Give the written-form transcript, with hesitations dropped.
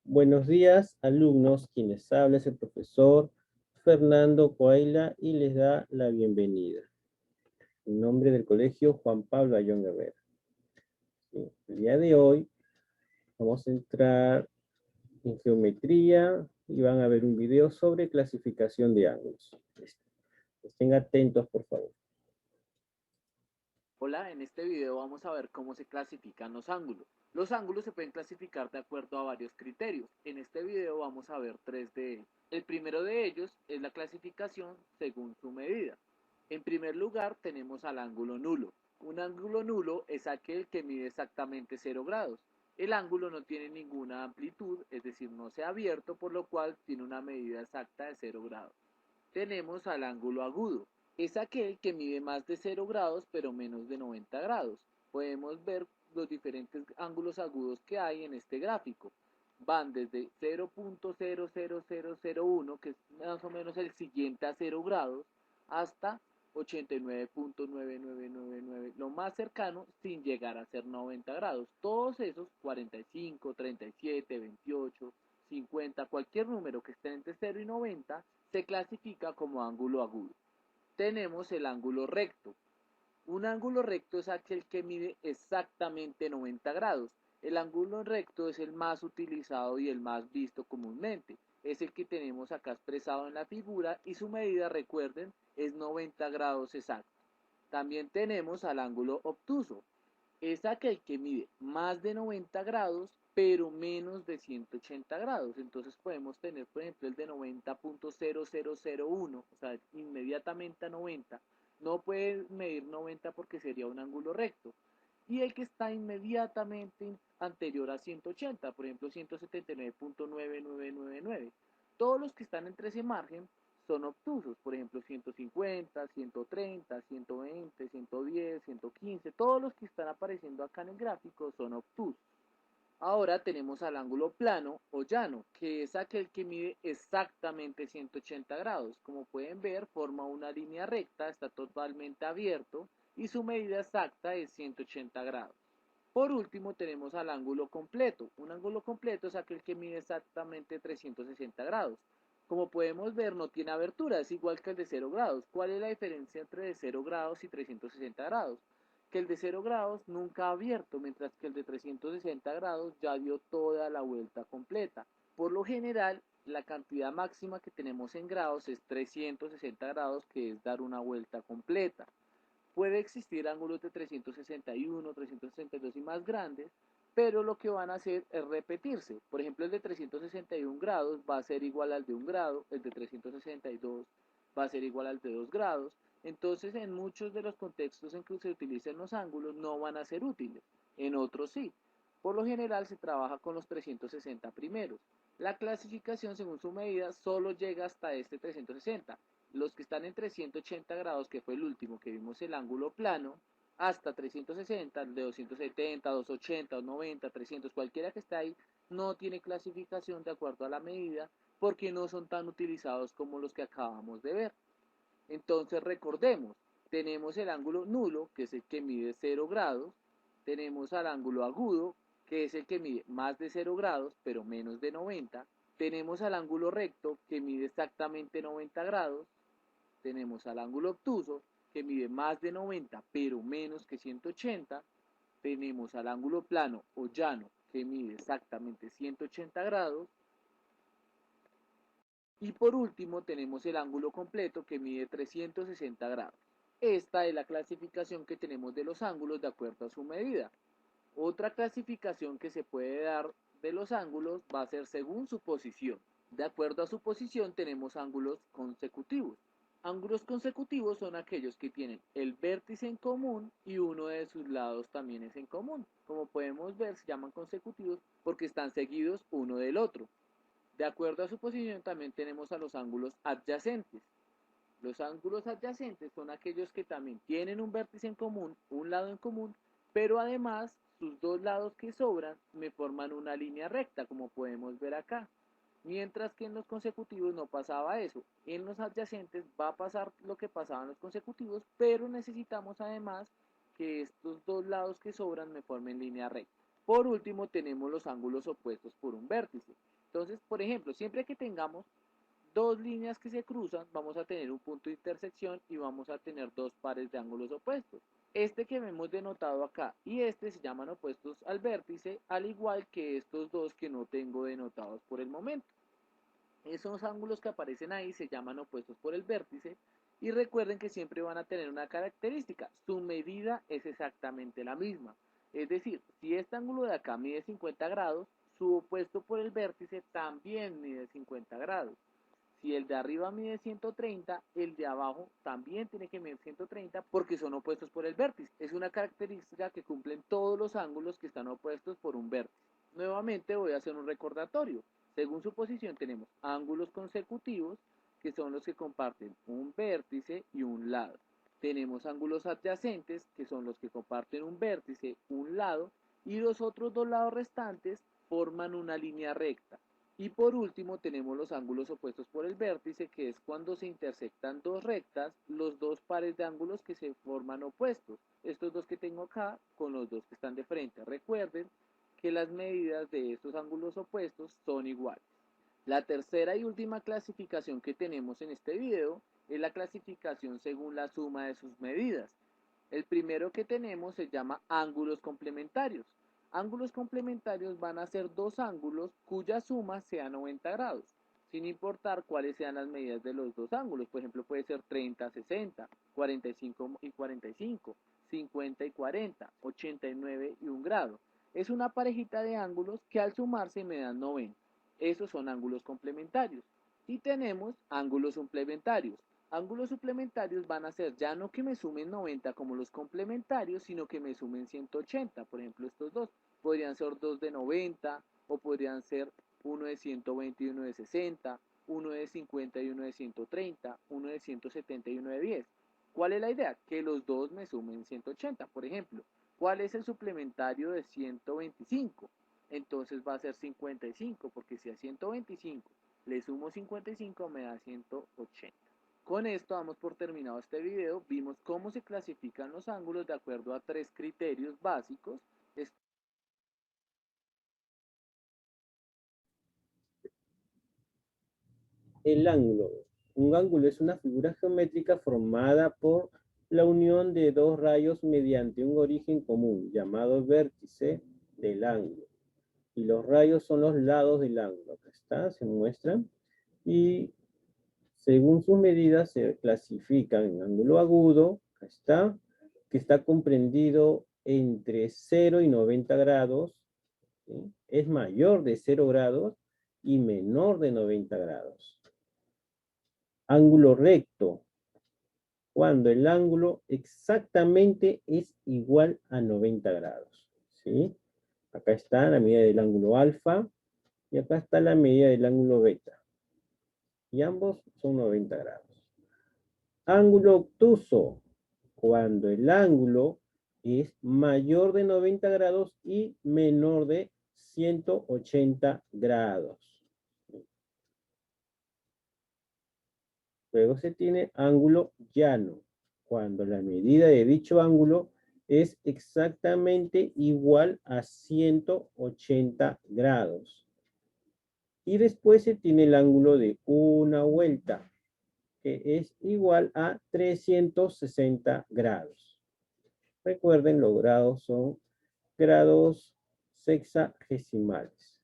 Buenos días, alumnos. Quienes habla es el profesor Fernando Coaila y les da la bienvenida. En nombre del colegio Juan Pablo Ayón Guerrero. Sí, el día de hoy vamos a entrar en geometría y van a ver un video sobre clasificación de ángulos. Estén atentos, por favor. Hola, en este video vamos a ver cómo se clasifican los ángulos. Los ángulos se pueden clasificar de acuerdo a varios criterios. En este video vamos a ver tres de ellos. El primero de ellos es la clasificación según su medida. En primer lugar tenemos al ángulo nulo. Un ángulo nulo es aquel que mide exactamente 0 grados. El ángulo no tiene ninguna amplitud, es decir, no se ha abierto, por lo cual tiene una medida exacta de 0 grados. Tenemos al ángulo agudo. Es aquel que mide más de 0 grados pero menos de 90 grados. Podemos ver los diferentes ángulos agudos que hay en este gráfico. Van desde 0.00001, que es más o menos el siguiente a 0 grados, hasta 89.9999, lo más cercano sin llegar a ser 90 grados. Todos esos, 45, 37, 28, 50, cualquier número que esté entre 0 y 90, se clasifica como ángulo agudo. Tenemos el ángulo recto. Un ángulo recto es aquel que mide exactamente 90 grados. El ángulo recto es el más utilizado y el más visto comúnmente. Es el que tenemos acá expresado en la figura y su medida, recuerden, es 90 grados exacto. También tenemos al ángulo obtuso. Es aquel que mide más de 90 grados, pero menos de 180 grados. Entonces podemos tener, por ejemplo, el de 90.0001, o sea, inmediatamente a 90. No puede medir 90 porque sería un ángulo recto. Y el que está inmediatamente anterior a 180, por ejemplo, 179.9999. Todos los que están entre ese margen son obtusos, por ejemplo 150, 130, 120, 110, 115, todos los que están apareciendo acá en el gráfico son obtusos. Ahora tenemos al ángulo plano o llano, que es aquel que mide exactamente 180 grados. Como pueden ver, forma una línea recta, está totalmente abierto y su medida exacta es 180 grados. Por último tenemos al ángulo completo. Un ángulo completo es aquel que mide exactamente 360 grados. Como podemos ver, no tiene abertura, es igual que el de 0 grados. ¿Cuál es la diferencia entre de 0 grados y 360 grados? Que el de 0 grados nunca ha abierto, mientras que el de 360 grados ya dio toda la vuelta completa. Por lo general, la cantidad máxima que tenemos en grados es 360 grados, que es dar una vuelta completa. Puede existir ángulos de 361, 362 y más grandes, pero lo que van a hacer es repetirse. Por ejemplo, el de 361 grados va a ser igual al de 1 grado, el de 362 va a ser igual al de 2 grados. Entonces, en muchos de los contextos en que se utilicen los ángulos no van a ser útiles, en otros sí. Por lo general se trabaja con los 360 primeros. La clasificación según su medida solo llega hasta este 360. Los que están entre 180 grados, que fue el último que vimos el ángulo plano, hasta 360, de 270, 280, 290, 300, cualquiera que esté ahí, no tiene clasificación de acuerdo a la medida porque no son tan utilizados como los que acabamos de ver. Entonces recordemos, tenemos el ángulo nulo, que es el que mide 0 grados, tenemos al ángulo agudo, que es el que mide más de 0 grados, pero menos de 90, tenemos al ángulo recto, que mide exactamente 90 grados, tenemos al ángulo obtuso, que mide más de 90, pero menos que 180, tenemos al ángulo plano o llano, que mide exactamente 180 grados, y por último tenemos el ángulo completo que mide 360 grados. Esta es la clasificación que tenemos de los ángulos de acuerdo a su medida. Otra clasificación que se puede dar de los ángulos va a ser según su posición. De acuerdo a su posición tenemos ángulos consecutivos. Ángulos consecutivos son aquellos que tienen el vértice en común y uno de sus lados también es en común. Como podemos ver, se llaman consecutivos porque están seguidos uno del otro. De acuerdo a su posición también tenemos a los ángulos adyacentes. Los ángulos adyacentes son aquellos que también tienen un vértice en común, un lado en común, pero además sus dos lados que sobran me forman una línea recta, como podemos ver acá. Mientras que en los consecutivos no pasaba eso. En los adyacentes va a pasar lo que pasaba en los consecutivos, pero necesitamos además que estos dos lados que sobran me formen línea recta. Por último tenemos los ángulos opuestos por un vértice. Entonces, por ejemplo, siempre que tengamos dos líneas que se cruzan, vamos a tener un punto de intersección y vamos a tener dos pares de ángulos opuestos. Este que vemos denotado acá y este se llaman opuestos al vértice, al igual que estos dos que no tengo denotados por el momento. Esos ángulos que aparecen ahí se llaman opuestos por el vértice y recuerden que siempre van a tener una característica, su medida es exactamente la misma. Es decir, si este ángulo de acá mide 50 grados, su opuesto por el vértice también mide 50 grados. Si el de arriba mide 130, el de abajo también tiene que medir 130 porque son opuestos por el vértice. Es una característica que cumplen todos los ángulos que están opuestos por un vértice. Nuevamente voy a hacer un recordatorio. Según su posición tenemos ángulos consecutivos, que son los que comparten un vértice y un lado. Tenemos ángulos adyacentes, que son los que comparten un vértice, un lado, y los otros dos lados restantes forman una línea recta. Y por último tenemos los ángulos opuestos por el vértice, que es cuando se intersectan dos rectas, los dos pares de ángulos que se forman opuestos. Estos dos que tengo acá con los dos que están de frente. Recuerden que las medidas de estos ángulos opuestos son iguales. La tercera y última clasificación que tenemos en este video es la clasificación según la suma de sus medidas. El primero que tenemos se llama ángulos complementarios. Ángulos complementarios van a ser dos ángulos cuya suma sea 90 grados, sin importar cuáles sean las medidas de los dos ángulos. Por ejemplo, puede ser 30, 60, 45 y 45, 50 y 40, 89 y 1 grado. Es una parejita de ángulos que al sumarse me dan 90. Esos son ángulos complementarios. Y tenemos ángulos suplementarios. Ángulos suplementarios van a ser ya no que me sumen 90 como los complementarios, sino que me sumen 180. Por ejemplo, estos dos podrían ser dos de 90 o podrían ser uno de 120 y uno de 60, uno de 50 y uno de 130, uno de 170 y uno de 10. ¿Cuál es la idea? Que los dos me sumen 180. Por ejemplo, ¿cuál es el suplementario de 125? Entonces va a ser 55, porque si a 125 le sumo 55 me da 180. Con esto damos por terminado este video. Vimos cómo se clasifican los ángulos de acuerdo a tres criterios básicos. El ángulo. Un ángulo es una figura geométrica formada por la unión de dos rayos mediante un origen común, llamado vértice del ángulo. Y los rayos son los lados del ángulo. Acá está, se muestran. Y según sus medidas se clasifican en ángulo agudo, acá está, que está comprendido entre 0 y 90 grados, ¿sí? Es mayor de 0 grados y menor de 90 grados. Ángulo recto, cuando el ángulo exactamente es igual a 90 grados, ¿sí? Acá está la medida del ángulo alfa y acá está la medida del ángulo beta. Y ambos son 90 grados. Ángulo obtuso, cuando el ángulo es mayor de 90 grados y menor de 180 grados. Luego se tiene ángulo llano, cuando la medida de dicho ángulo es exactamente igual a 180 grados. Y después se tiene el ángulo de una vuelta, que es igual a 360 grados. Recuerden, los grados son grados sexagesimales.